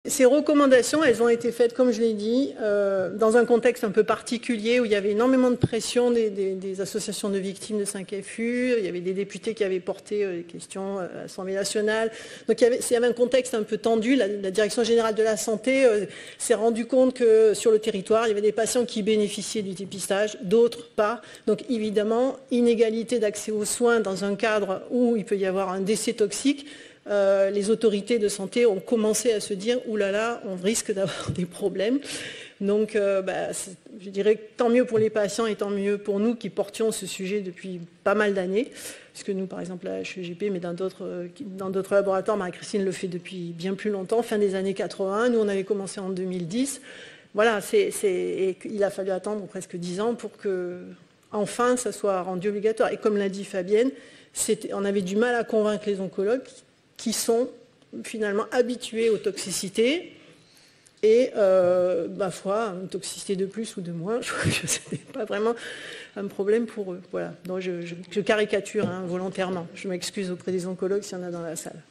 Ces recommandations, elles ont été faites, comme je l'ai dit, dans un contexte un peu particulier où il y avait énormément de pression des associations de victimes de 5FU, il y avait des députés qui avaient porté les questions à l'Assemblée nationale. Donc il y avait un contexte un peu tendu. La Direction générale de la santé s'est rendu compte que sur le territoire, il y avait des patients qui bénéficiaient du dépistage, d'autres pas. Donc évidemment, inégalité d'accès aux soins dans un cadre où il peut y avoir un décès toxique. Les autorités de santé ont commencé à se dire « Ouh là là, on risque d'avoir des problèmes ». Donc je dirais que tant mieux pour les patients et tant mieux pour nous qui portions ce sujet depuis pas mal d'années. Puisque nous, par exemple, à HEGP, mais dans d'autres laboratoires, Marie-Christine le fait depuis bien plus longtemps, fin des années 80. Nous, on avait commencé en 2010. Voilà, il a fallu attendre presque 10 ans pour que, enfin, ça soit rendu obligatoire. Et comme l'a dit Fabienne, on avait du mal à convaincre les oncologues qui sont finalement habitués aux toxicités et, ma foi, une toxicité de plus ou de moins, je crois que ce n'est pas vraiment un problème pour eux. Voilà, donc je caricature volontairement. Je m'excuse auprès des oncologues s'il y en a dans la salle.